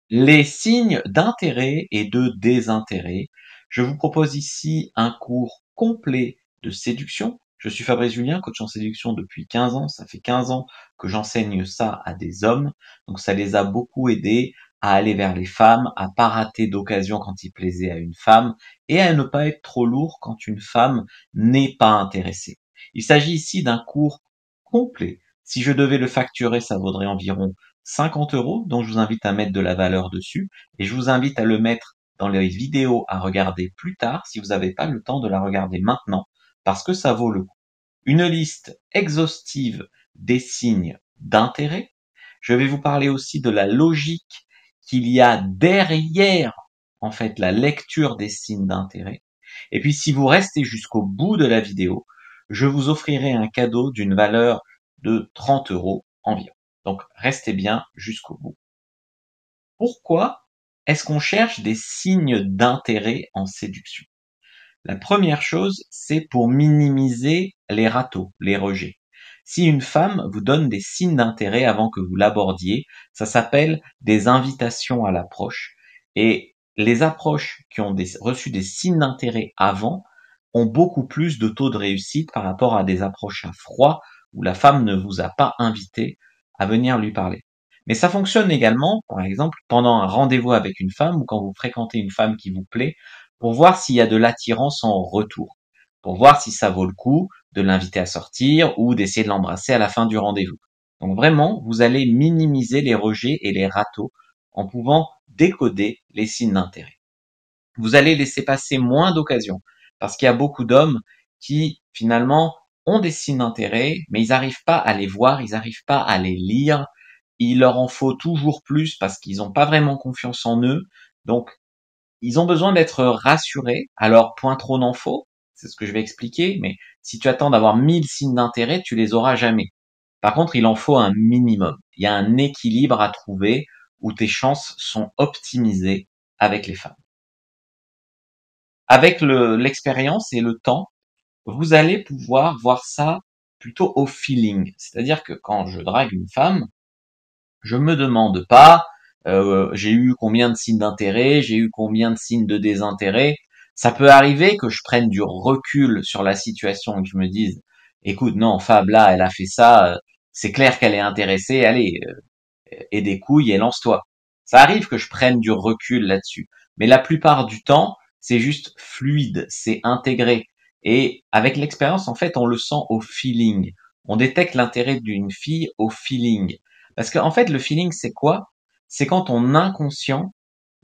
Les signes d'intérêt et de désintérêt. Je vous propose ici un cours complet de séduction. Je suis Fabrice Julien, coach en séduction depuis 15 ans. Ça fait 15 ans que j'enseigne ça à des hommes. Donc ça les a beaucoup aidés à aller vers les femmes, à pas rater d'occasion quand ils plaisaient à une femme et à ne pas être trop lourd quand une femme n'est pas intéressée. Il s'agit ici d'un cours complet. Si je devais le facturer, ça vaudrait environ 50 euros, donc je vous invite à mettre de la valeur dessus et je vous invite à le mettre dans les vidéos à regarder plus tard si vous n'avez pas le temps de la regarder maintenant parce que ça vaut le coup. Une liste exhaustive des signes d'intérêt. Je vais vous parler aussi de la logique qu'il y a derrière en fait la lecture des signes d'intérêt. Et puis si vous restez jusqu'au bout de la vidéo, je vous offrirai un cadeau d'une valeur de 30 euros environ. Donc, restez bien jusqu'au bout. Pourquoi est-ce qu'on cherche des signes d'intérêt en séduction? La première chose, c'est pour minimiser les ratés, les rejets. Si une femme vous donne des signes d'intérêt avant que vous l'abordiez, ça s'appelle des invitations à l'approche. Et les approches qui ont reçu des signes d'intérêt avant ont beaucoup plus de taux de réussite par rapport à des approches à froid où la femme ne vous a pas invité à venir lui parler. Mais ça fonctionne également, par exemple, pendant un rendez-vous avec une femme ou quand vous fréquentez une femme qui vous plaît, pour voir s'il y a de l'attirance en retour, pour voir si ça vaut le coup de l'inviter à sortir ou d'essayer de l'embrasser à la fin du rendez-vous. Donc vraiment, vous allez minimiser les rejets et les ratés en pouvant décoder les signes d'intérêt. Vous allez laisser passer moins d'occasions parce qu'il y a beaucoup d'hommes qui finalement ont des signes d'intérêt, mais ils n'arrivent pas à les voir, ils n'arrivent pas à les lire. Il leur en faut toujours plus parce qu'ils n'ont pas vraiment confiance en eux. Donc, ils ont besoin d'être rassurés. Alors, point trop n'en faut, c'est ce que je vais expliquer, mais si tu attends d'avoir 1000 signes d'intérêt, tu les auras jamais. Par contre, il en faut un minimum. Il y a un équilibre à trouver où tes chances sont optimisées avec les femmes. Avec l'expérience et le temps, vous allez pouvoir voir ça plutôt au feeling. C'est-à-dire que quand je drague une femme, je me demande pas, j'ai eu combien de signes d'intérêt, j'ai eu combien de signes de désintérêt. Ça peut arriver que je prenne du recul sur la situation et que je me dise, écoute, non, Fab, là, elle a fait ça, c'est clair qu'elle est intéressée, allez, et des couilles et lance-toi. Ça arrive que je prenne du recul là-dessus. Mais la plupart du temps, c'est juste fluide, c'est intégré. Et avec l'expérience, en fait, on le sent au feeling. On détecte l'intérêt d'une fille au feeling. Parce qu'en fait, le feeling, c'est quoi? C'est quand ton inconscient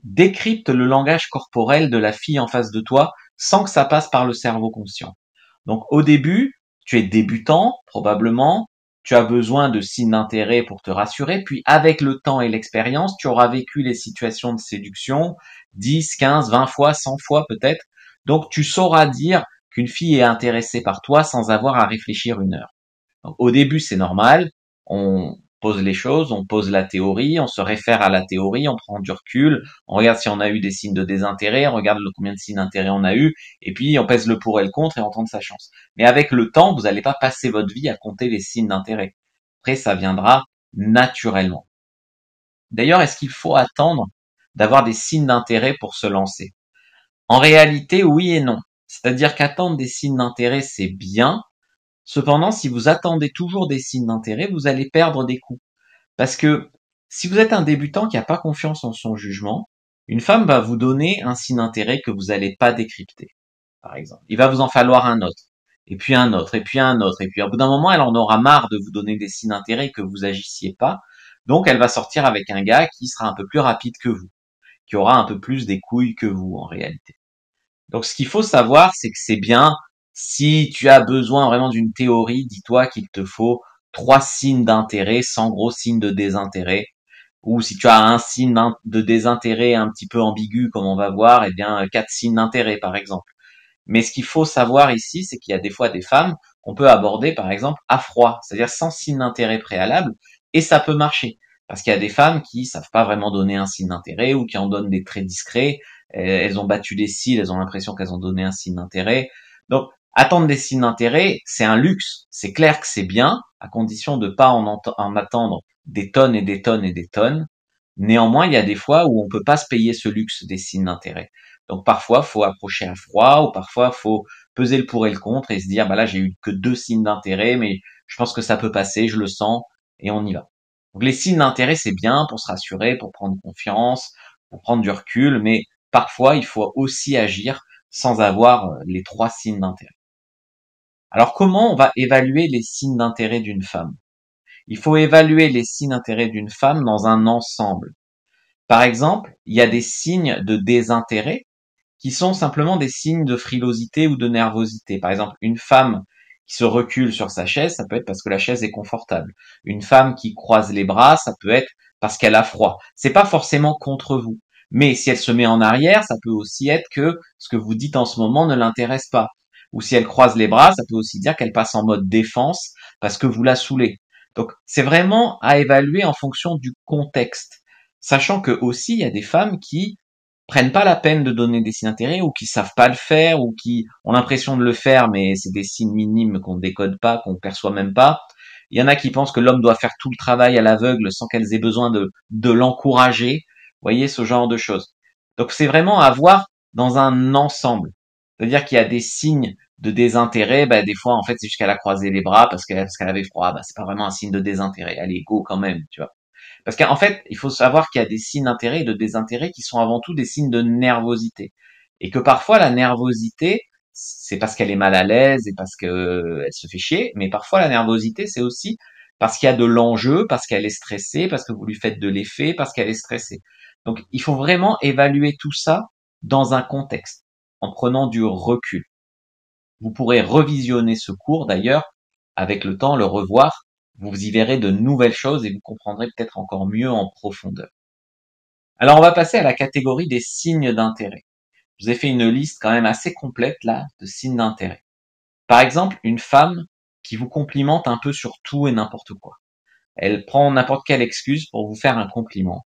décrypte le langage corporel de la fille en face de toi sans que ça passe par le cerveau conscient. Donc au début, tu es débutant, probablement, tu as besoin de signes d'intérêt pour te rassurer, puis avec le temps et l'expérience, tu auras vécu les situations de séduction 10, 15, 20 fois, 100 fois peut-être. Donc tu sauras dire qu'une fille est intéressée par toi sans avoir à réfléchir une heure. Donc, au début, c'est normal, on pose les choses, on pose la théorie, on se réfère à la théorie, on prend du recul, on regarde si on a eu des signes de désintérêt, on regarde combien de signes d'intérêt on a eu, et puis on pèse le pour et le contre et on tente sa chance. Mais avec le temps, vous n'allez pas passer votre vie à compter les signes d'intérêt. Après, ça viendra naturellement. D'ailleurs, est-ce qu'il faut attendre d'avoir des signes d'intérêt pour se lancer? En réalité, oui et non. C'est-à-dire qu'attendre des signes d'intérêt, c'est bien. Cependant, si vous attendez toujours des signes d'intérêt, vous allez perdre des coups. Parce que si vous êtes un débutant qui n'a pas confiance en son jugement, une femme va vous donner un signe d'intérêt que vous n'allez pas décrypter, par exemple. Il va vous en falloir un autre, et puis un autre, et puis un autre, et puis au bout d'un moment, elle en aura marre de vous donner des signes d'intérêt que vous agissiez pas, donc elle va sortir avec un gars qui sera un peu plus rapide que vous, qui aura un peu plus des couilles que vous en réalité. Donc ce qu'il faut savoir, c'est que c'est bien, si tu as besoin vraiment d'une théorie, dis-toi qu'il te faut 3 signes d'intérêt sans gros signes de désintérêt. Ou si tu as un signe de désintérêt un petit peu ambigu, comme on va voir, eh bien 4 signes d'intérêt par exemple. Mais ce qu'il faut savoir ici, c'est qu'il y a des fois des femmes qu'on peut aborder par exemple à froid, c'est-à-dire sans signe d'intérêt préalable, et ça peut marcher. Parce qu'il y a des femmes qui savent pas vraiment donner un signe d'intérêt ou qui en donnent des très discrets. Elles ont battu des cils, elles ont l'impression qu'elles ont donné un signe d'intérêt. Donc, attendre des signes d'intérêt, c'est un luxe. C'est clair que c'est bien, à condition de pas en attendre des tonnes et des tonnes et des tonnes. Néanmoins, il y a des fois où on peut pas se payer ce luxe des signes d'intérêt. Donc parfois, faut approcher à froid, ou parfois faut peser le pour et le contre et se dire, bah là, j'ai eu que 2 signes d'intérêt, mais je pense que ça peut passer, je le sens, et on y va. Donc les signes d'intérêt, c'est bien pour se rassurer, pour prendre confiance, pour prendre du recul, mais parfois, il faut aussi agir sans avoir les 3 signes d'intérêt. Alors comment on va évaluer les signes d'intérêt d'une femme? Il faut évaluer les signes d'intérêt d'une femme dans un ensemble. Par exemple, il y a des signes de désintérêt qui sont simplement des signes de frilosité ou de nervosité. Par exemple, une femme qui se recule sur sa chaise, ça peut être parce que la chaise est confortable. Une femme qui croise les bras, ça peut être parce qu'elle a froid. C'est pas forcément contre vous. Mais si elle se met en arrière, ça peut aussi être que ce que vous dites en ce moment ne l'intéresse pas. Ou si elle croise les bras, ça peut aussi dire qu'elle passe en mode défense parce que vous la saoulez. Donc, c'est vraiment à évaluer en fonction du contexte. Sachant que aussi, il y a des femmes qui prennent pas la peine de donner des signes d'intérêt ou qui savent pas le faire ou qui ont l'impression de le faire mais c'est des signes minimes qu'on décode pas, qu'on perçoit même pas. Il y en a qui pensent que l'homme doit faire tout le travail à l'aveugle sans qu'elles aient besoin de l'encourager. Vous voyez, ce genre de choses. Donc c'est vraiment à voir dans un ensemble. C'est-à-dire qu'il y a des signes de désintérêt, bah, des fois, en fait, c'est juste qu'elle a croisé les bras parce qu'elle avait froid. Bah, c'est pas vraiment un signe de désintérêt. Allez, go quand même, tu vois. Parce qu'en fait, il faut savoir qu'il y a des signes d'intérêt et de désintérêt qui sont avant tout des signes de nervosité. Et que parfois, la nervosité, c'est parce qu'elle est mal à l'aise et parce qu'elle se fait chier. Mais parfois, la nervosité, c'est aussi parce qu'il y a de l'enjeu, parce qu'elle est stressée, parce que vous lui faites de l'effet, parce qu'elle est stressée. Donc, il faut vraiment évaluer tout ça dans un contexte, en prenant du recul. Vous pourrez revisionner ce cours d'ailleurs, avec le temps, le revoir. Vous y verrez de nouvelles choses et vous comprendrez peut-être encore mieux en profondeur. Alors on va passer à la catégorie des signes d'intérêt. Je vous ai fait une liste quand même assez complète là de signes d'intérêt. Par exemple, une femme qui vous complimente un peu sur tout et n'importe quoi. Elle prend n'importe quelle excuse pour vous faire un compliment.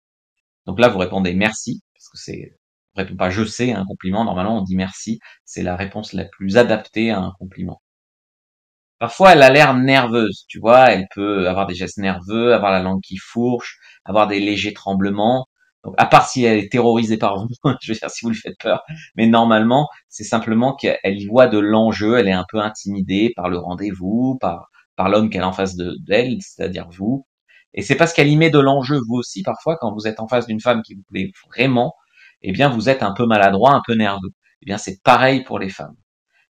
Donc là, vous répondez merci, parce que on répond pas je sais à un compliment. Normalement, on dit merci. C'est la réponse la plus adaptée à un compliment. Parfois, elle a l'air nerveuse, tu vois, elle peut avoir des gestes nerveux, avoir la langue qui fourche, avoir des légers tremblements. Donc, à part si elle est terrorisée par vous, je veux dire, si vous lui faites peur. Mais normalement, c'est simplement qu'elle y voit de l'enjeu, elle est un peu intimidée par le rendez-vous, par l'homme qu'elle a en face d'elle, c'est-à-dire vous. Et c'est parce qu'elle y met de l'enjeu, vous aussi, parfois, quand vous êtes en face d'une femme qui vous plaît vraiment, eh bien, vous êtes un peu maladroit, un peu nerveux. Eh bien, c'est pareil pour les femmes.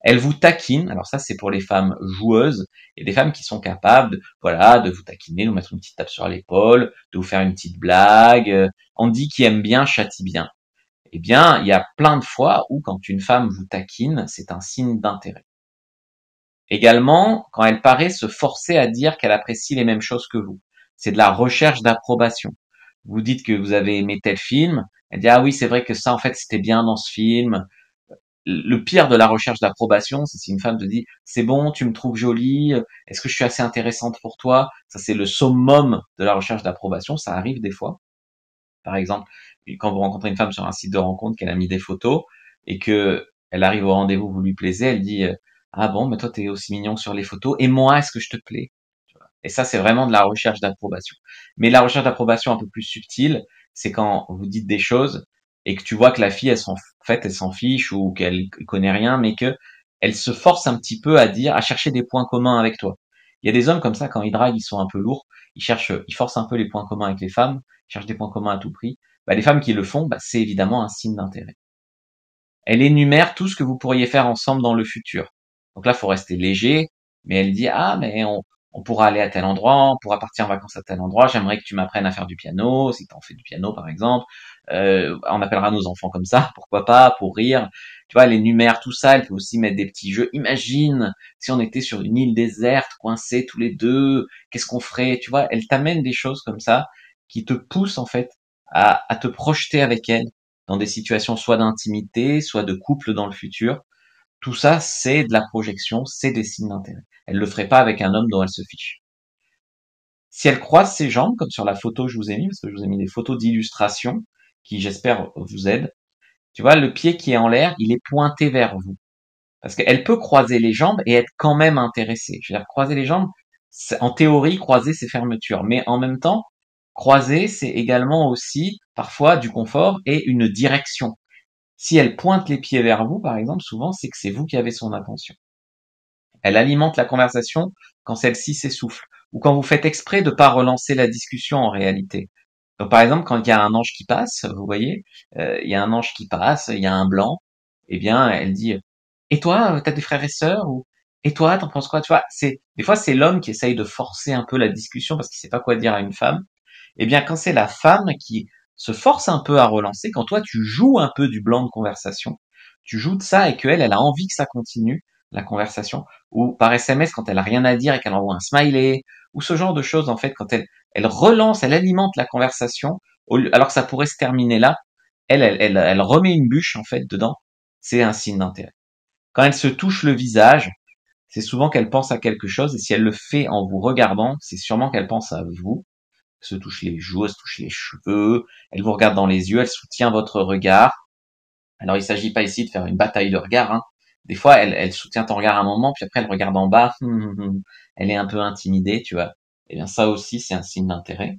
Elle vous taquine, alors ça c'est pour les femmes joueuses, et des femmes qui sont capables, voilà, de vous taquiner, de vous mettre une petite tape sur l'épaule, de vous faire une petite blague. On dit qui aime bien châtie bien. Eh bien, il y a plein de fois où quand une femme vous taquine, c'est un signe d'intérêt. Également, quand elle paraît se forcer à dire qu'elle apprécie les mêmes choses que vous. C'est de la recherche d'approbation. Vous dites que vous avez aimé tel film, elle dit ah oui c'est vrai que ça en fait c'était bien dans ce film, le pire de la recherche d'approbation, c'est si une femme te dit c'est bon, tu me trouves jolie, est-ce que je suis assez intéressante pour toi? Ça c'est le summum de la recherche d'approbation, ça arrive des fois. Par exemple, quand vous rencontrez une femme sur un site de rencontre qu'elle a mis des photos et que elle arrive au rendez-vous, vous lui plaisez, elle dit ah bon, mais toi t'es aussi mignon sur les photos et moi est-ce que je te plais? Et ça c'est vraiment de la recherche d'approbation. Mais la recherche d'approbation un peu plus subtile, c'est quand vous dites des choses et que tu vois que la fille elle s'en fiche ou qu'elle connaît rien, mais que elle se force un petit peu à dire, à chercher des points communs avec toi. Il y a des hommes comme ça quand ils draguent, ils sont un peu lourds, ils forcent un peu les points communs avec les femmes, ils cherchent des points communs à tout prix. Bah, les femmes qui le font, bah, c'est évidemment un signe d'intérêt. Elle énumère tout ce que vous pourriez faire ensemble dans le futur. Donc là, faut rester léger, mais elle dit ah mais on pourra aller à tel endroit, on pourra partir en vacances à tel endroit. J'aimerais que tu m'apprennes à faire du piano, si tu en fais du piano par exemple. On appellera nos enfants comme ça, pourquoi pas, pour rire. Tu vois, elle énumère tout ça. Elle peut aussi mettre des petits jeux. Imagine si on était sur une île déserte, coincés tous les deux, qu'est-ce qu'on ferait? Tu vois, elle t'amène des choses comme ça qui te poussent en fait à te projeter avec elle dans des situations soit d'intimité, soit de couple dans le futur. Tout ça, c'est de la projection, c'est des signes d'intérêt. Elle le ferait pas avec un homme dont elle se fiche. Si elle croise ses jambes, comme sur la photo que je vous ai mis, parce que je vous ai mis des photos d'illustration qui, j'espère, vous aident. Tu vois, le pied qui est en l'air, il est pointé vers vous. Parce qu'elle peut croiser les jambes et être quand même intéressée. Je veux dire, croiser les jambes, en théorie, croiser, c'est fermeture. Mais en même temps, Croiser, c'est également aussi parfois du confort et une direction. Si elle pointe les pieds vers vous, par exemple, souvent c'est que c'est vous qui avez son attention. Elle alimente la conversation quand celle-ci s'essouffle ou quand vous faites exprès de pas relancer la discussion en réalité. Donc par exemple, quand il y a un ange qui passe, vous voyez, il y a un ange qui passe, il y a un blanc, eh bien elle dit et toi, t'as des frères et sœurs ou et toi, t'en penses quoi? Tu vois, c'est des fois c'est l'homme qui essaye de forcer un peu la discussion parce qu'il sait pas quoi dire à une femme. Eh bien quand c'est la femme qui se force un peu à relancer, quand toi tu joues un peu du blanc de conversation, tu joues de ça et qu'elle, elle a envie que ça continue la conversation, ou par SMS quand elle a rien à dire et qu'elle envoie un smiley, ou ce genre de choses en fait quand elle relance, elle alimente la conversation, alors que ça pourrait se terminer là, elle remet une bûche en fait dedans, c'est un signe d'intérêt. Quand elle se touche le visage, c'est souvent qu'elle pense à quelque chose, et si elle le fait en vous regardant, c'est sûrement qu'elle pense à vous. Elle se touche les joues, elle se touche les cheveux, elle vous regarde dans les yeux, elle soutient votre regard. Alors il s'agit pas ici de faire une bataille de regard, hein. Des fois, elle soutient ton regard un moment, puis après elle regarde en bas, elle est un peu intimidée, tu vois. Eh bien ça aussi, c'est un signe d'intérêt.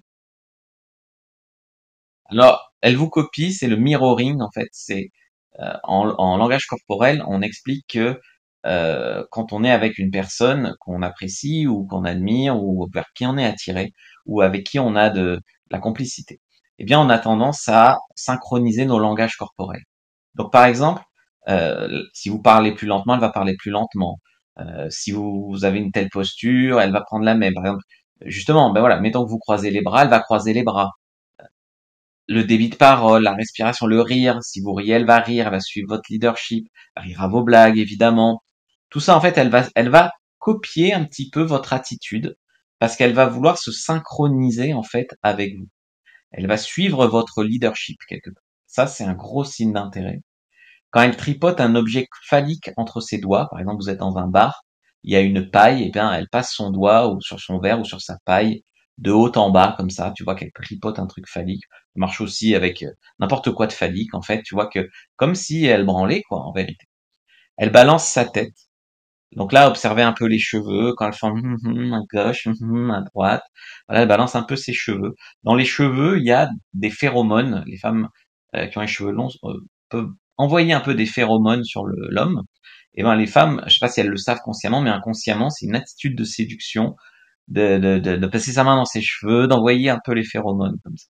Alors, elle vous copie, c'est le mirroring en fait. C'est en langage corporel, on explique que quand on est avec une personne qu'on apprécie ou qu'on admire ou vers qui on est attiré ou avec qui on a de la complicité, eh bien on a tendance à synchroniser nos langages corporels. Donc par exemple, si vous parlez plus lentement, elle va parler plus lentement. Si vous avez une telle posture, elle va prendre la même. Par exemple, justement, ben voilà, mettons que vous croisez les bras, elle va croiser les bras. Le débit de parole, la respiration, le rire. Si vous riez, elle va suivre votre leadership, elle rira vos blagues, évidemment. Tout ça, en fait, elle va copier un petit peu votre attitude parce qu'elle va vouloir se synchroniser, en fait, avec vous. Elle va suivre votre leadership quelque part. Ça, c'est un gros signe d'intérêt. Quand elle tripote un objet phallique entre ses doigts, par exemple, vous êtes dans un bar, il y a une paille, et bien, elle passe son doigt ou sur son verre ou sur sa paille de haut en bas, comme ça, tu vois qu'elle tripote un truc phallique. Ça marche aussi avec n'importe quoi de phallique, en fait, tu vois que, comme si elle branlait, quoi, en vérité. Elle balance sa tête. Donc là, observez un peu les cheveux, quand elle fait à gauche, à droite. Voilà, elle balance un peu ses cheveux. Dans les cheveux, il y a des phéromones. Les femmes qui ont les cheveux longs peuvent envoyer un peu des phéromones sur l'homme. Et ben les femmes, je sais pas si elles le savent consciemment, mais inconsciemment, c'est une attitude de séduction de passer sa main dans ses cheveux, d'envoyer un peu les phéromones comme ça.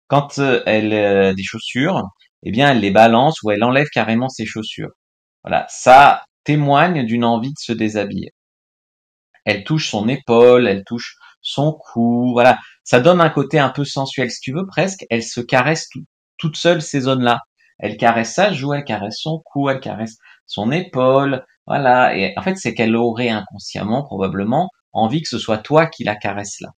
Quand elle a des chaussures, eh bien elle les balance ou elle enlève carrément ses chaussures. Voilà, ça témoigne d'une envie de se déshabiller. Elle touche son épaule, elle touche son cou, voilà. Ça donne un côté un peu sensuel, si tu veux, presque. Elle se caresse toute seule ces zones-là. Elle caresse sa joue, elle caresse son cou, elle caresse son épaule, voilà. Et en fait, c'est qu'elle aurait inconsciemment, probablement, envie que ce soit toi qui la caresse là.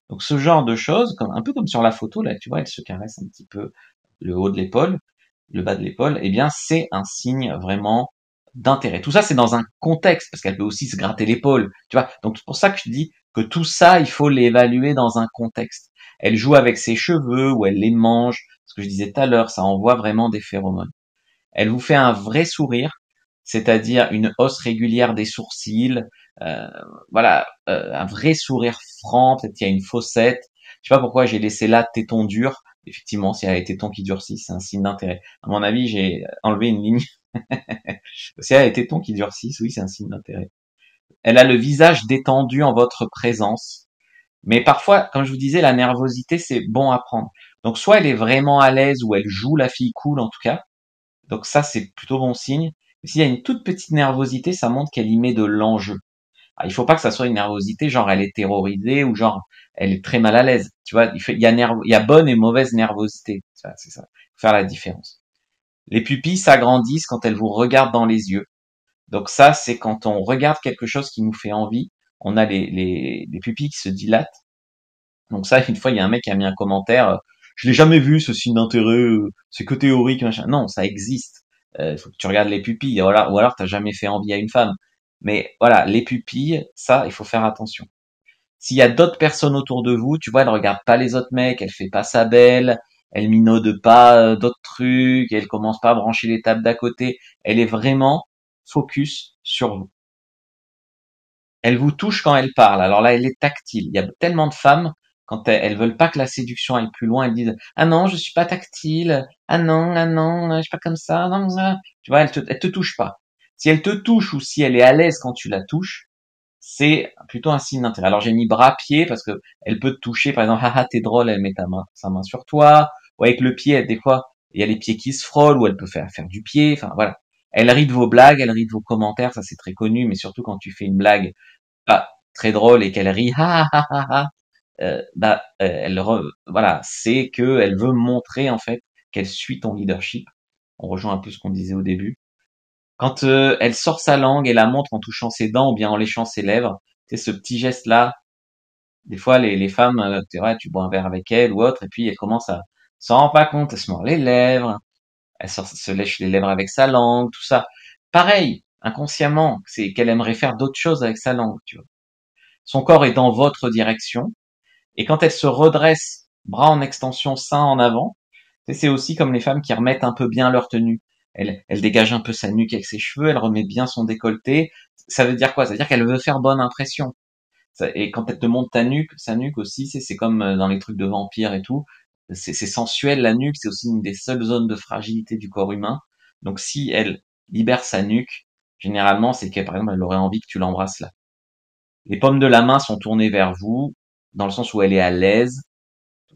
Donc ce genre de choses, un peu comme sur la photo, là, tu vois, elle se caresse un petit peu le haut de l'épaule, le bas de l'épaule, eh bien, c'est un signe vraiment d'intérêt. Tout ça, c'est dans un contexte, parce qu'elle peut aussi se gratter l'épaule, tu vois. Donc, c'est pour ça que je dis que tout ça, il faut l'évaluer dans un contexte. Elle joue avec ses cheveux, ou elle les mange, ce que je disais tout à l'heure, ça envoie vraiment des phéromones. Elle vous fait un vrai sourire, c'est-à-dire une hausse régulière des sourcils, euh, voilà, un vrai sourire franc, peut-être qu'il y a une fossette. Je sais pas pourquoi j'ai laissé là téton dur. Effectivement, s'il y a les tétons qui durcissent, c'est un signe d'intérêt. À mon avis, j'ai enlevé une ligne. S'il y a les tétons qui durcissent, oui, c'est un signe d'intérêt. Elle a le visage détendu en votre présence. Mais parfois, comme je vous disais, la nervosité, c'est bon à prendre. Donc, soit elle est vraiment à l'aise, ou elle joue la fille cool, en tout cas. Donc ça, c'est plutôt bon signe. Mais s'il y a une toute petite nervosité, ça montre qu'elle y met de l'enjeu. Alors, il faut pas que ça soit une nervosité, genre elle est terrorisée ou genre elle est très mal à l'aise. Tu vois, il y a bonne et mauvaise nervosité. C'est ça. Faut faire la différence. Les pupilles s'agrandissent quand elles vous regardent dans les yeux. Donc ça, c'est quand on regarde quelque chose qui nous fait envie, on a les pupilles qui se dilatent. Donc ça, une fois, il y a un mec qui a mis un commentaire, je l'ai jamais vu ce signe d'intérêt, c'est que théorique, machin. Non, ça existe. Il faut que tu regardes les pupilles, voilà, ou alors t'as jamais fait envie à une femme. Mais voilà, les pupilles, ça, il faut faire attention. S'il y a d'autres personnes autour de vous, tu vois, elle regarde pas les autres mecs, elle fait pas sa belle, elle minaude pas d'autres trucs, elle commence pas à brancher les tables d'à côté, elle est vraiment focus sur vous. Elle vous touche quand elle parle. Alors là, elle est tactile. Il y a tellement de femmes quand elles veulent pas que la séduction aille plus loin, elles disent ah non, je suis pas tactile, ah non, je suis pas comme ça, non, non. Tu vois, elles te touchent pas. Si elle te touche ou si elle est à l'aise quand tu la touches, c'est plutôt un signe d'intérêt. Alors j'ai mis bras-pied parce que elle peut te toucher, par exemple, haha, t'es drôle, elle met sa main sur toi, ou avec le pied, des fois, il y a les pieds qui se frôlent, ou elle peut faire du pied, enfin voilà. Elle rit de vos blagues, elle rit de vos commentaires, ça c'est très connu, mais surtout quand tu fais une blague pas très drôle et qu'elle rit, ha ha ha ha, voilà, c'est que elle veut montrer en fait qu'elle suit ton leadership. On rejoint un peu ce qu'on disait au début. Quand elle sort sa langue et la montre en touchant ses dents ou bien en léchant ses lèvres, c'est ce petit geste-là. Des fois, les femmes, tu bois un verre avec elles ou autre, et puis elles commencent à s'en rend pas compte, elle se mord les lèvres, elle se lèche les lèvres avec sa langue, tout ça. Pareil, inconsciemment, c'est qu'elle aimerait faire d'autres choses avec sa langue, tu vois. Son corps est dans votre direction, et quand elle se redresse, bras en extension, sein en avant, c'est aussi comme les femmes qui remettent un peu bien leur tenue. Elle dégage un peu sa nuque avec ses cheveux, elle remet bien son décolleté. Ça veut dire quoi? Ça veut dire qu'elle veut faire bonne impression. Et quand elle te montre sa nuque aussi, c'est comme dans les trucs de vampires et tout. C'est sensuel, la nuque, c'est aussi une des seules zones de fragilité du corps humain. Donc si elle libère sa nuque, généralement, c'est qu'elle, par exemple, elle aurait envie que tu l'embrasses là. Les paumes de la main sont tournées vers vous, dans le sens où elle est à l'aise.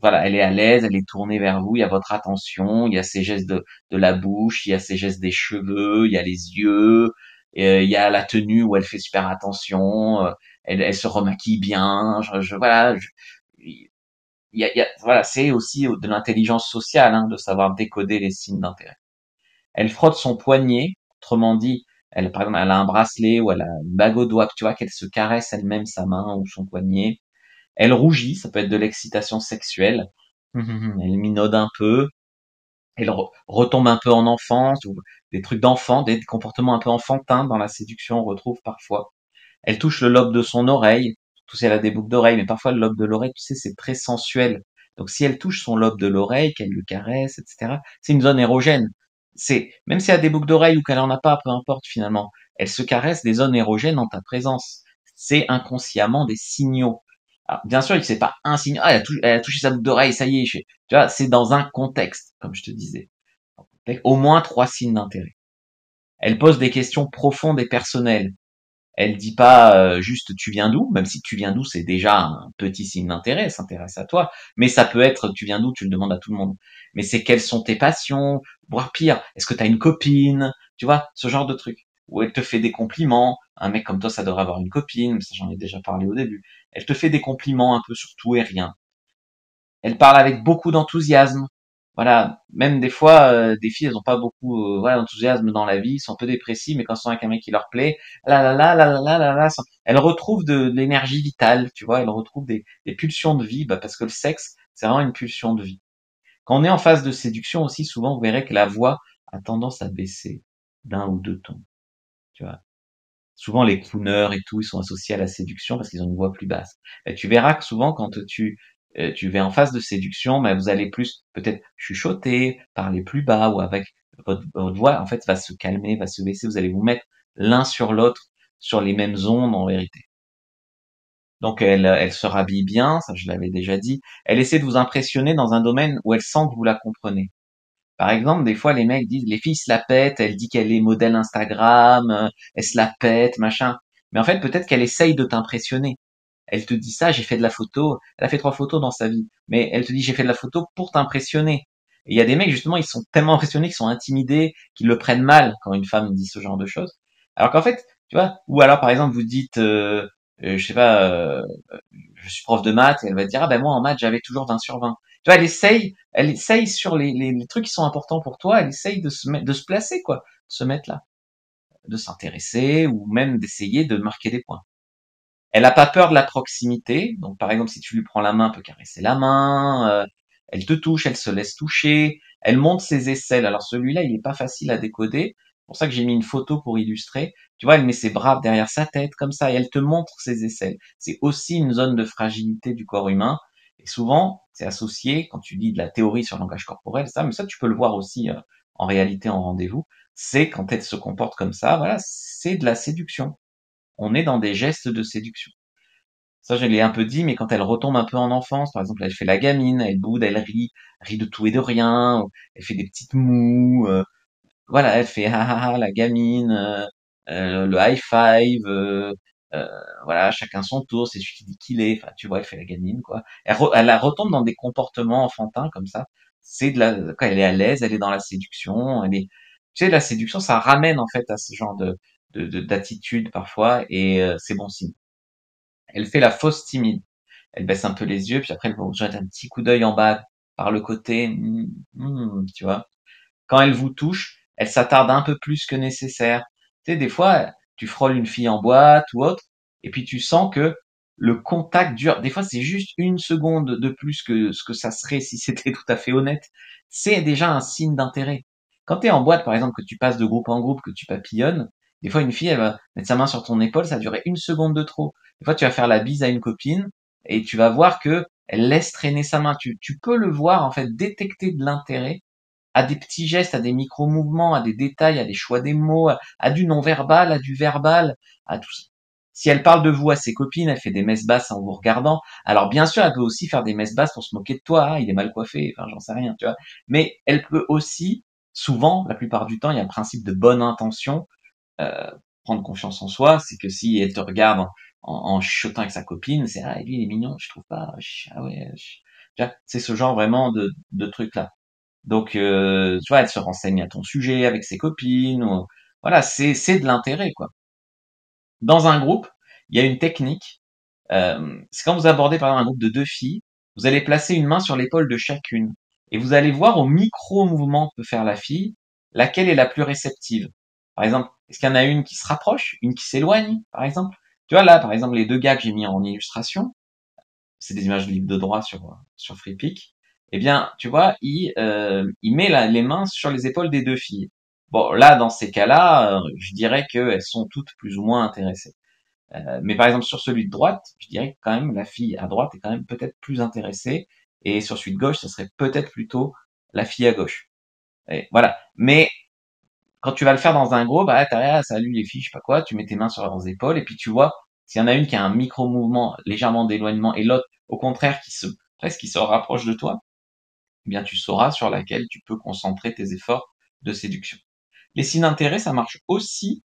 Voilà, elle est à l'aise, elle est tournée vers vous, il y a votre attention, il y a ces gestes de la bouche, il y a ces gestes des cheveux, il y a les yeux, il y a la tenue où elle fait super attention, elle se remaquille bien, voilà, voilà, c'est aussi de l'intelligence sociale, hein, de savoir décoder les signes d'intérêt. Elle frotte son poignet, autrement dit, par exemple, elle a un bracelet ou elle a une bague au doigt, tu vois, qu'elle se caresse elle-même sa main ou son poignet. Elle rougit, ça peut être de l'excitation sexuelle. Elle minaude un peu, elle retombe un peu en enfance, ou des trucs d'enfant, des comportements un peu enfantins dans la séduction, on retrouve parfois. Elle touche le lobe de son oreille, surtout si elle a des boucles d'oreilles, mais parfois le lobe de l'oreille, tu sais, c'est très sensuel. Donc si elle touche son lobe de l'oreille, qu'elle le caresse, etc., c'est une zone érogène. Même si elle a des boucles d'oreilles ou qu'elle en a pas, peu importe finalement, elle se caresse des zones érogènes en ta présence. C'est inconsciemment des signaux. Alors, bien sûr, c'est pas un signe, ah, elle a touché sa boucle d'oreille, ça y est, tu vois, c'est dans un contexte, comme je te disais. Avec au moins 3 signes d'intérêt. Elle pose des questions profondes et personnelles. Elle dit pas juste tu viens d'où, même si tu viens d'où c'est déjà un petit signe d'intérêt, elle s'intéresse à toi, mais ça peut être tu viens d'où, tu le demandes à tout le monde. Mais c'est quelles sont tes passions, voire pire, est-ce que tu as une copine, tu vois, ce genre de truc. Ou elle te fait des compliments, un mec comme toi ça devrait avoir une copine, mais ça j'en ai déjà parlé au début. Elle te fait des compliments un peu sur tout et rien. Elle parle avec beaucoup d'enthousiasme. Voilà, même des fois, des filles, elles ont pas beaucoup, voilà, d'enthousiasme dans la vie, sont un peu dépressives, mais quand elles sont avec un mec qui leur plaît, elles retrouvent de l'énergie vitale, tu vois, elles retrouvent des pulsions de vie, parce que le sexe, c'est vraiment une pulsion de vie. Quand on est en phase de séduction aussi, souvent, vous verrez que la voix a tendance à baisser d'un ou deux tons, tu vois. Souvent, les crooners et tout, ils sont associés à la séduction parce qu'ils ont une voix plus basse. Et tu verras que souvent, quand tu vas en phase de séduction, vous allez plus peut-être chuchoter, parler plus bas ou avec votre voix, en fait, va se calmer, va se baisser. Vous allez vous mettre l'un sur l'autre sur les mêmes ondes en vérité. Donc, elle se rhabille bien, ça je l'avais déjà dit. Elle essaie de vous impressionner dans un domaine où elle sent que vous la comprenez. Par exemple, des fois, les mecs disent, les filles se la pètent, elle dit qu'elle est modèle Instagram, elle se la pète, machin. Mais en fait, peut-être qu'elle essaye de t'impressionner. Elle te dit ça, j'ai fait de la photo, elle a fait 3 photos dans sa vie. Mais elle te dit, j'ai fait de la photo pour t'impressionner. Et il y a des mecs, justement, ils sont tellement impressionnés qu'ils sont intimidés, qu'ils le prennent mal quand une femme dit ce genre de choses. Alors qu'en fait, tu vois, ou alors, par exemple, vous dites, je sais pas, je suis prof de maths, et elle va te dire, ah ben moi, en maths, j'avais toujours 20 sur 20. Tu vois, elle essaye sur les trucs qui sont importants pour toi, elle essaye de se placer, quoi, de se mettre là, de s'intéresser, ou même d'essayer de marquer des points. Elle a pas peur de la proximité, donc par exemple, si tu lui prends la main, elle peut caresser la main, elle te touche, elle se laisse toucher, elle monte ses aisselles. Alors celui-là, il est pas facile à décoder, c'est pour ça que j'ai mis une photo pour illustrer. Tu vois, elle met ses bras derrière sa tête, comme ça, et elle te montre ses aisselles. C'est aussi une zone de fragilité du corps humain, et souvent, c'est associé, quand tu dis de la théorie sur le langage corporel, ça, mais ça, tu peux le voir aussi en réalité en rendez-vous, c'est quand elle se comporte comme ça, voilà, c'est de la séduction. On est dans des gestes de séduction. Ça, je l'ai un peu dit, mais quand elle retombe un peu en enfance, par exemple, elle fait la gamine, elle boude, elle rit de tout et de rien, elle fait des petites moues, voilà, elle fait ah ah ah la gamine, le high five, voilà, chacun son tour, c'est celui qui dit qu'il est. Enfin, tu vois, elle fait la gamine, quoi. Elle retombe dans des comportements enfantins comme ça. C'est de la, quand elle est à l'aise, elle est dans la séduction, elle est, tu sais, la séduction, ça ramène en fait à ce genre d'attitude parfois, et c'est bon signe. Elle fait la fausse timide. Elle baisse un peu les yeux, puis après elle vous jette un petit coup d'œil en bas par le côté, tu vois. Quand elle vous touche, elle s'attarde un peu plus que nécessaire. Tu sais, des fois, tu frôles une fille en boîte ou autre, et puis tu sens que le contact dure. Des fois, c'est juste une seconde de plus que ce que ça serait si c'était tout à fait honnête. C'est déjà un signe d'intérêt. Quand tu es en boîte, par exemple, que tu passes de groupe en groupe, que tu papillonnes, des fois, une fille, elle va mettre sa main sur ton épaule, ça va durer une seconde de trop. Des fois, tu vas faire la bise à une copine, et tu vas voir que elle laisse traîner sa main. Tu peux le voir, en fait, détecter de l'intérêt à des petits gestes, à des micro-mouvements, à des détails, à des choix des mots, à du non-verbal, à du verbal, à tout ça. Si elle parle de vous à ses copines, elle fait des messes basses en vous regardant. Alors bien sûr, elle peut aussi faire des messes basses pour se moquer de toi. Ah, il est mal coiffé, enfin j'en sais rien, tu vois. Mais elle peut aussi, souvent, la plupart du temps, il y a un principe de bonne intention. Euh, Prendre confiance en soi, c'est que si elle te regarde en chuchotant avec sa copine, c'est ah lui il est mignon, je trouve pas. Ah ouais, tu vois, c'est ce genre vraiment de truc là. Donc, tu vois, elle se renseigne à ton sujet avec ses copines. Voilà, c'est de l'intérêt, quoi. Dans un groupe, il y a une technique. C'est quand vous abordez par exemple un groupe de deux filles, vous allez placer une main sur l'épaule de chacune et vous allez voir au micro-mouvement que peut faire la fille, laquelle est la plus réceptive. Par exemple, est-ce qu'il y en a une qui se rapproche, une qui s'éloigne, par exemple? Tu vois là, par exemple, les deux gars que j'ai mis en illustration, c'est des images libres de droit sur FreePic, eh bien, tu vois, il met les mains sur les épaules des deux filles. Bon, là, dans ces cas-là, je dirais qu'elles sont toutes plus ou moins intéressées. Mais par exemple, sur celui de droite, je dirais que quand même la fille à droite est quand même peut-être plus intéressée, et sur celui de gauche, ce serait peut-être plutôt la fille à gauche. Et voilà. Mais quand tu vas le faire dans un groupe, bah, t'as, ah, salut les filles, je sais pas quoi, tu mets tes mains sur leurs épaules, et puis tu vois, s'il y en a une qui a un micro-mouvement légèrement d'éloignement, et l'autre, au contraire, presque qui se rapproche de toi, eh bien, tu sauras sur laquelle tu peux concentrer tes efforts de séduction. Les signes d'intérêt, ça marche aussi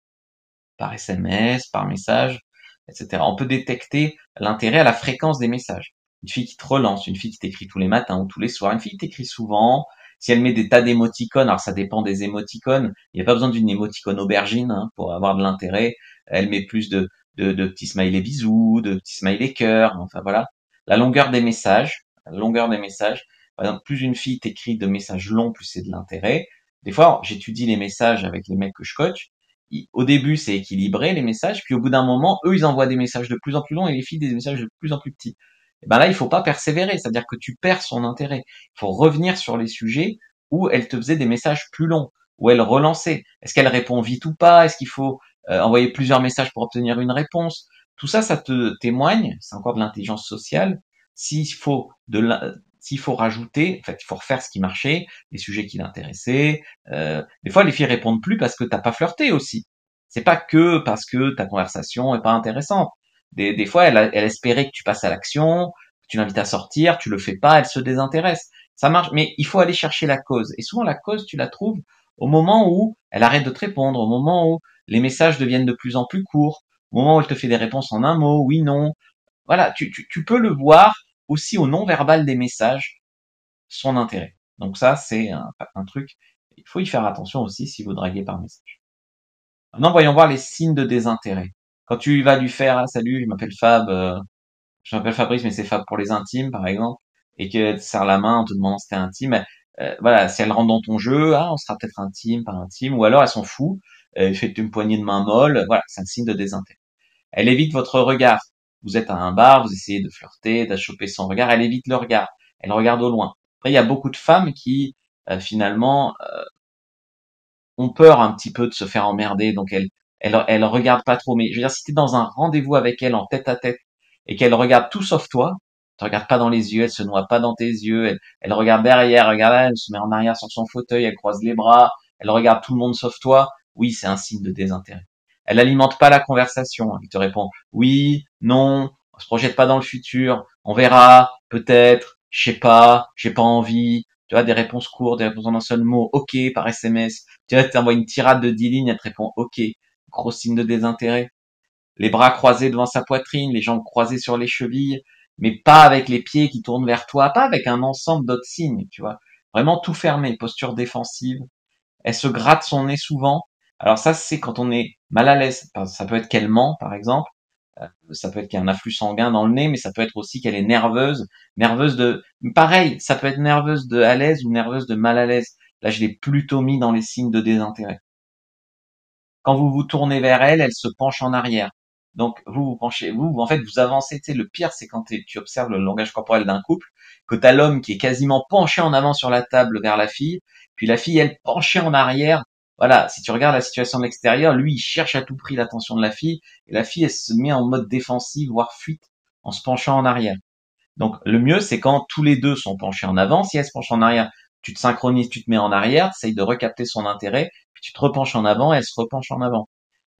par SMS, par message, etc. On peut détecter l'intérêt à la fréquence des messages. Une fille qui te relance, une fille qui t'écrit tous les matins ou tous les soirs, une fille qui t'écrit souvent, si elle met des tas d'émoticônes, alors ça dépend des émoticônes, il n'y a pas besoin d'une émoticône aubergine hein, pour avoir de l'intérêt, elle met plus de petits smileys bisous, de petits smileys cœurs, enfin voilà. La longueur des messages, par exemple, plus une fille t'écrit de messages longs, plus c'est de l'intérêt. Des fois, j'étudie les messages avec les mecs que je coach, au début, c'est équilibré les messages, puis au bout d'un moment, eux, ils envoient des messages de plus en plus longs et les filles des messages de plus en plus petits. Et ben là, il faut pas persévérer, c'est-à-dire que tu perds son intérêt. Il faut revenir sur les sujets où elle te faisait des messages plus longs, où elle relançait. Est-ce qu'elle répond vite ou pas? Est-ce qu'il faut envoyer plusieurs messages pour obtenir une réponse? Tout ça, ça te témoigne, c'est encore de l'intelligence sociale. S'il faut rajouter, en fait, il faut refaire ce qui marchait, les sujets qui l'intéressaient. Des fois, les filles répondent plus parce que t'as pas flirté aussi. C'est pas que parce que ta conversation est pas intéressante. Des fois, elle espérait que tu passes à l'action, que tu l'invites à sortir, tu le fais pas, elle se désintéresse. Ça marche, mais il faut aller chercher la cause. Et souvent, la cause, tu la trouves au moment où elle arrête de te répondre, au moment où les messages deviennent de plus en plus courts, au moment où elle te fait des réponses en un mot, oui, non. Voilà, tu peux le voir aussi au non-verbal des messages, son intérêt. Donc ça, c'est un truc, il faut y faire attention aussi si vous draguez par message. Maintenant, voyons voir les signes de désintérêt. Quand tu vas lui faire, ah, salut, je m'appelle Fabrice, mais c'est Fab pour les intimes, par exemple, et qu'elle te serre la main en te demandant si t'es intime, voilà, si elle rentre dans ton jeu, ah, on sera peut-être intime, pas intime, ou alors elle s'en fout, elle fait une poignée de main molle, voilà, c'est un signe de désintérêt. Elle évite votre regard. Vous êtes à un bar, vous essayez de flirter, d'achoper son regard, elle évite le regard. Elle regarde au loin. Après, il y a beaucoup de femmes qui, finalement, ont peur un petit peu de se faire emmerder, donc elle regarde pas trop. Mais je veux dire, si t'es dans un rendez-vous avec elle en tête à tête et qu'elle regarde tout sauf toi, te regarde pas dans les yeux, elle se noie pas dans tes yeux, elle regarde derrière, regarde, elle se met en arrière sur son fauteuil, elle croise les bras, elle regarde tout le monde sauf toi. Oui, c'est un signe de désintérêt. Elle alimente pas la conversation. Elle te répond oui, non, on se projette pas dans le futur, on verra, peut-être, je sais pas, j'ai pas envie, tu vois, des réponses courtes, des réponses en un seul mot, ok, par SMS, tu vois, t'envoies une tirade de 10 lignes, elle te répond ok, gros signe de désintérêt. Les bras croisés devant sa poitrine, les jambes croisées sur les chevilles, mais pas avec les pieds qui tournent vers toi, pas avec un ensemble d'autres signes, tu vois. Vraiment tout fermé, posture défensive. Elle se gratte son nez souvent. Alors ça, c'est quand on est mal à l'aise. Ça peut être qu'elle ment, par exemple. Ça peut être qu'il y a un afflux sanguin dans le nez, mais ça peut être aussi qu'elle est nerveuse. Nerveuse de... Pareil, ça peut être nerveuse de à l'aise ou nerveuse de mal à l'aise. Là, je l'ai plutôt mis dans les signes de désintérêt. Quand vous vous tournez vers elle, elle se penche en arrière. Donc vous vous penchez, en fait vous avancez. Tu sais, le pire c'est quand tu observes le langage corporel d'un couple, que t'as l'homme qui est quasiment penché en avant sur la table vers la fille, puis la fille elle penchée en arrière. Voilà, si tu regardes la situation de l'extérieur, lui il cherche à tout prix l'attention de la fille, et la fille elle se met en mode défensif, voire fuite, en se penchant en arrière. Donc le mieux c'est quand tous les deux sont penchés en avant. Si elle se penche en arrière, tu te synchronises, tu te mets en arrière, tu essayes de recapter son intérêt, puis tu te repenches en avant, elle se repenche en avant.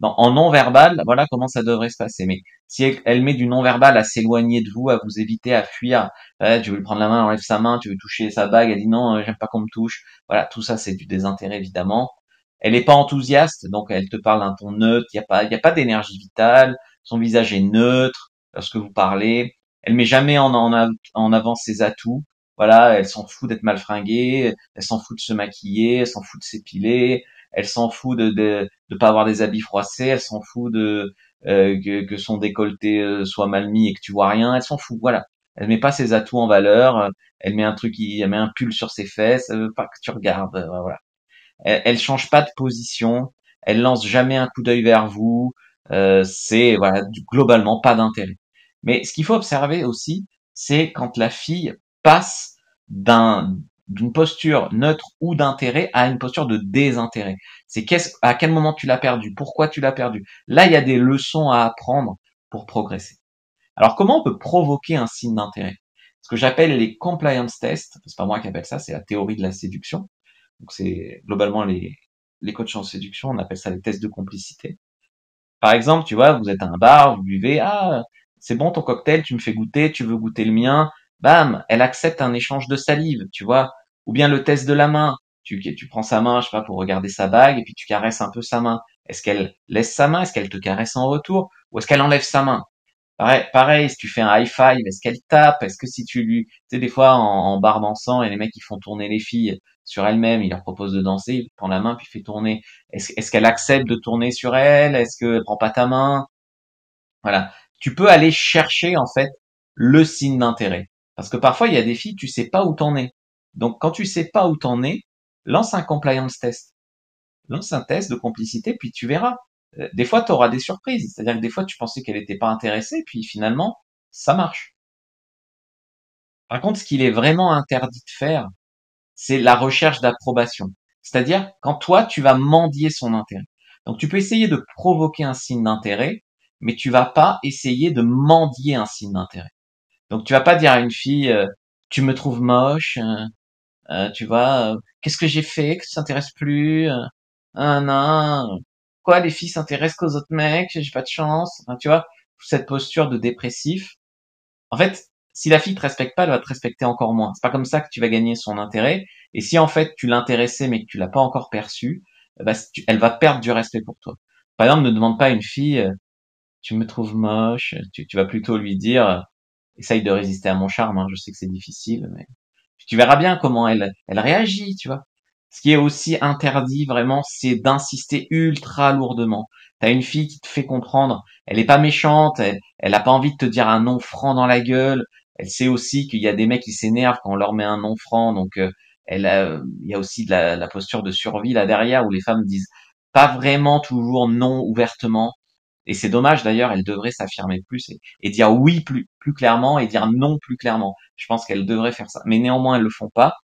En non-verbal, voilà comment ça devrait se passer. Mais si elle met du non-verbal à s'éloigner de vous, à vous éviter, à fuir, tu veux lui prendre la main, elle enlève sa main, tu veux toucher sa bague, elle dit non, j'aime pas qu'on me touche. Voilà, tout ça c'est du désintérêt évidemment. Elle est pas enthousiaste, donc elle te parle d'un ton neutre, il y a pas d'énergie vitale, son visage est neutre lorsque vous parlez. Elle met jamais en avant ses atouts. Voilà, elle s'en fout d'être mal fringuée, elle s'en fout de se maquiller, elle s'en fout de s'épiler, elle s'en fout de pas avoir des habits froissés, elle s'en fout de que son décolleté soit mal mis et que tu vois rien, elle s'en fout. Voilà, elle met pas ses atouts en valeur, elle met elle met un pull sur ses fesses, elle veut pas que tu regardes. Voilà, elle change pas de position, elle lance jamais un coup d'œil vers vous. C'est voilà globalement pas d'intérêt. Mais ce qu'il faut observer aussi, c'est quand la fille passe d'une posture neutre ou d'intérêt à une posture de désintérêt. C'est à quel moment tu l'as perdu, pourquoi tu l'as perdu. Là, il y a des leçons à apprendre pour progresser. Alors, comment on peut provoquer un signe d'intérêt? Ce que j'appelle les compliance tests, c'est pas moi qui appelle ça, c'est la théorie de la séduction. Donc, c'est globalement les coachs en séduction, on appelle ça les tests de complicité. Par exemple, tu vois, vous êtes à un bar, vous buvez, ah, c'est bon ton cocktail, tu me fais goûter, tu veux goûter le mien, bam, elle accepte un échange de salive, tu vois. Ou bien le test de la main, tu prends sa main, je sais pas, pour regarder sa bague, et puis tu caresses un peu sa main. Est-ce qu'elle laisse sa main, est-ce qu'elle te caresse en retour, ou est-ce qu'elle enlève sa main? Pareil, si tu fais un high five, est-ce qu'elle tape? Est-ce que si tu sais, des fois, en bar dansant, et les mecs, ils font tourner les filles sur elles-mêmes, ils leur proposent de danser, il prend la main, puis il fait tourner. Est-ce qu'elle accepte de tourner sur elle? Est-ce qu'elle prend pas ta main? Voilà. Tu peux aller chercher, en fait, le signe d'intérêt. Parce que parfois, il y a des filles, tu sais pas où t'en es. Donc, quand tu sais pas où t'en es, lance un compliance test. Lance un test de complicité, puis tu verras. Des fois, tu auras des surprises. C'est-à-dire que des fois, tu pensais qu'elle n'était pas intéressée, puis finalement, ça marche. Par contre, ce qu'il est vraiment interdit de faire, c'est la recherche d'approbation. C'est-à-dire quand toi, tu vas mendier son intérêt. Donc, tu peux essayer de provoquer un signe d'intérêt, mais tu vas pas essayer de mendier un signe d'intérêt. Donc, tu vas pas dire à une fille, tu me trouves moche, tu vois, qu'est-ce que j'ai fait que tu t'intéresses plus, non, quoi, les filles s'intéressent qu'aux autres mecs, j'ai pas de chance, enfin, tu vois, cette posture de dépressif. En fait, si la fille te respecte pas, elle va te respecter encore moins. C'est pas comme ça que tu vas gagner son intérêt. Et si en fait tu l'intéressais mais que tu l'as pas encore perçu, bah, elle va perdre du respect pour toi. Par exemple, ne demande pas à une fille, tu me trouves moche, tu vas plutôt lui dire, essaye de résister à mon charme, hein, je sais que c'est difficile, mais tu verras bien comment elle réagit, tu vois. Ce qui est aussi interdit vraiment, c'est d'insister ultra lourdement. T'as une fille qui te fait comprendre, elle est pas méchante, elle a pas envie de te dire un non franc dans la gueule. Elle sait aussi qu'il y a des mecs qui s'énervent quand on leur met un non franc, donc il y a aussi de la posture de survie là derrière où les femmes disent pas vraiment toujours non ouvertement. Et c'est dommage d'ailleurs, elle devrait s'affirmer plus et dire oui plus clairement et dire non plus clairement. Je pense qu'elle devrait faire ça. Mais néanmoins, elles le font pas.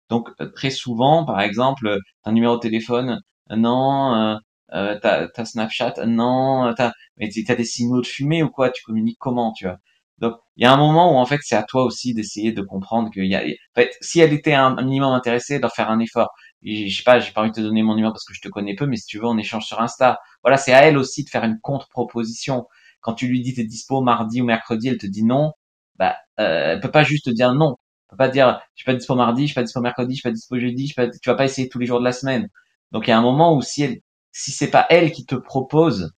Donc très souvent, par exemple, un numéro de téléphone, non, t'as Snapchat, non, mais t'as des signaux de fumée ou quoi? Tu communiques comment, tu vois? Donc il y a un moment où en fait c'est à toi aussi d'essayer de comprendre en fait, si elle était un minimum intéressée, d'en faire un effort. Et, je sais pas, j'ai pas envie de te donner mon numéro parce que je te connais peu, mais si tu veux, on échange sur Insta. Voilà, c'est à elle aussi de faire une contre-proposition. quand tu lui dis t'es dispo mardi ou mercredi, elle te dit non, bah, elle peut pas juste te dire non. Elle peut pas dire, je suis pas dispo mardi, je suis pas dispo mercredi, je suis pas dispo jeudi, tu vas pas essayer tous les jours de la semaine. Donc, il y a un moment où si c'est pas elle qui te propose,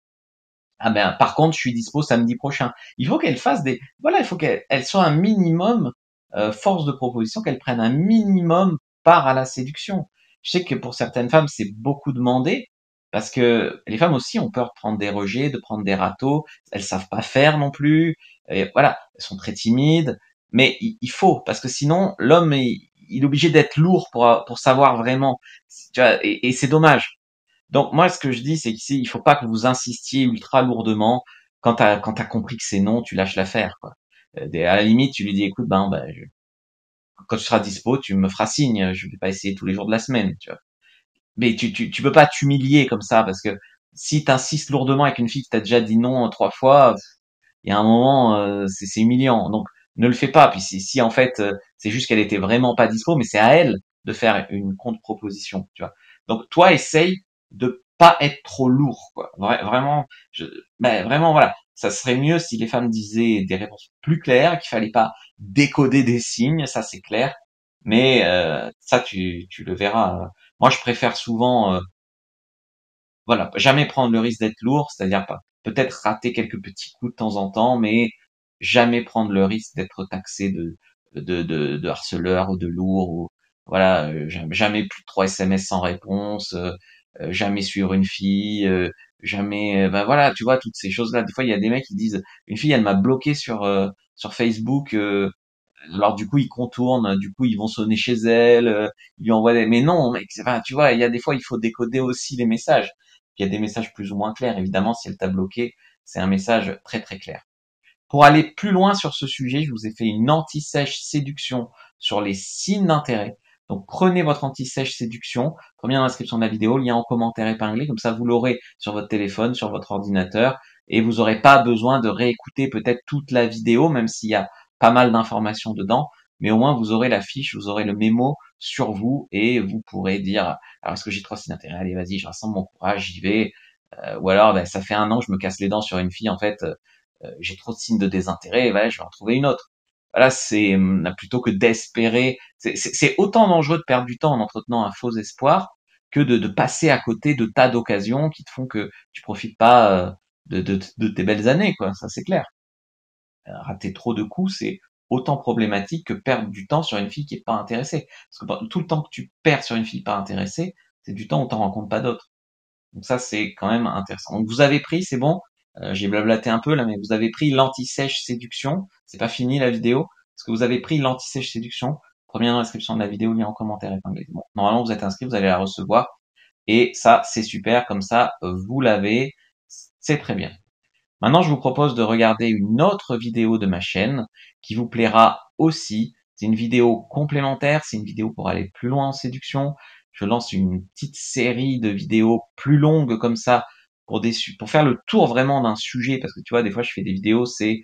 ah ben, par contre, je suis dispo samedi prochain. Il faut qu'elle fasse voilà, il faut qu'elle soit un minimum, force de proposition, qu'elle prenne un minimum part à la séduction. Je sais que pour certaines femmes, c'est beaucoup demandé, parce que les femmes aussi ont peur de prendre des rejets, de prendre des râteaux. Elles savent pas faire non plus. Et voilà, elles sont très timides. Mais il faut, parce que sinon, l'homme, il est obligé d'être lourd pour savoir vraiment. Tu vois, et c'est dommage. Donc moi, ce que je dis, c'est qu'ici, il faut pas que vous insistiez ultra lourdement. Quand t'as compris que c'est non, tu lâches l'affaire, quoi. À la limite, tu lui dis, écoute, quand tu seras dispo, tu me feras signe. Je vais pas essayer tous les jours de la semaine, tu vois. Mais tu peux pas t'humilier comme ça, parce que si t'insistes lourdement avec une fille qui t'a déjà dit non 3 fois, il y a un moment, c'est humiliant. Donc ne le fais pas. Puis si en fait, c'est juste qu'elle était vraiment pas dispo, mais c'est à elle de faire une contre-proposition, tu vois. Donc toi, essaye de pas être trop lourd, quoi. Vraiment, vraiment, voilà. Ça serait mieux si les femmes disaient des réponses plus claires, qu'il fallait pas décoder des signes, ça c'est clair. Mais ça, tu le verras. Moi, je préfère souvent, voilà, jamais prendre le risque d'être lourd, c'est-à-dire pas peut-être rater quelques petits coups de temps en temps, mais jamais prendre le risque d'être taxé de harceleur ou de lourd, ou voilà, jamais plus de 3 SMS sans réponse, jamais suivre une fille, jamais, ben voilà, tu vois, toutes ces choses-là. Des fois, il y a des mecs qui disent, une fille, elle m'a bloqué sur Facebook, alors du coup ils contournent, du coup ils vont sonner chez elle, ils lui envoient mais non, mec, enfin, tu vois, il y a des fois il faut décoder aussi les messages. Il y a des messages plus ou moins clairs. Évidemment, si elle t'a bloqué, c'est un message très très clair. Pour aller plus loin sur ce sujet, je vous ai fait une anti-sèche séduction sur les signes d'intérêt. Donc prenez votre anti-sèche séduction, premier dans la description de la vidéo, lien en commentaire épinglé, comme ça vous l'aurez sur votre téléphone, sur votre ordinateur, et vous n'aurez pas besoin de réécouter peut-être toute la vidéo, même s'il y a pas mal d'informations dedans, mais au moins vous aurez la fiche, vous aurez le mémo sur vous, et vous pourrez dire, alors est-ce que j'ai 3 signes d'intérêt? Allez, vas-y, je rassemble mon courage, j'y vais. Ou alors, ben, ça fait 1 an que je me casse les dents sur une fille, en fait, j'ai trop de signes de désintérêt, voilà, je vais en trouver une autre. Voilà, c'est plutôt que d'espérer. C'est autant dangereux de perdre du temps en entretenant un faux espoir que de passer à côté de tas d'occasions qui te font que tu profites pas de tes belles années, quoi. Ça, c'est clair. Rater trop de coups, c'est autant problématique que perdre du temps sur une fille qui est pas intéressée. Parce que tout le temps que tu perds sur une fille pas intéressée, c'est du temps où t'en rencontres pas d'autres. Donc ça, c'est quand même intéressant. Donc vous avez pris, c'est bon, j'ai blablaté un peu là, mais vous avez pris l'anti-sèche séduction. C'est pas fini la vidéo, parce que vous avez pris l'anti-sèche séduction. Premier dans la description de la vidéo, lien en commentaire épinglé. Bon, normalement vous êtes inscrit, vous allez la recevoir. Et ça, c'est super, comme ça, vous l'avez, c'est très bien. Maintenant, je vous propose de regarder une autre vidéo de ma chaîne qui vous plaira aussi. C'est une vidéo complémentaire, c'est une vidéo pour aller plus loin en séduction. Je lance une petite série de vidéos plus longues comme ça pour faire le tour vraiment d'un sujet, parce que tu vois, des fois je fais des vidéos, c'est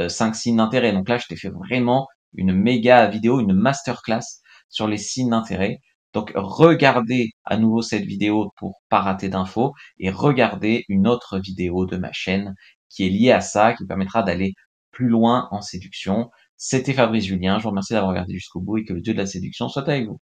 5 signes d'intérêt. Donc là, je t'ai fait vraiment une méga vidéo, une masterclass sur les signes d'intérêt. Donc regardez à nouveau cette vidéo pour pas rater d'infos, et regardez une autre vidéo de ma chaîne qui est lié à ça, qui permettra d'aller plus loin en séduction. C'était Fabrice Julien, je vous remercie d'avoir regardé jusqu'au bout et que le dieu de la séduction soit avec vous.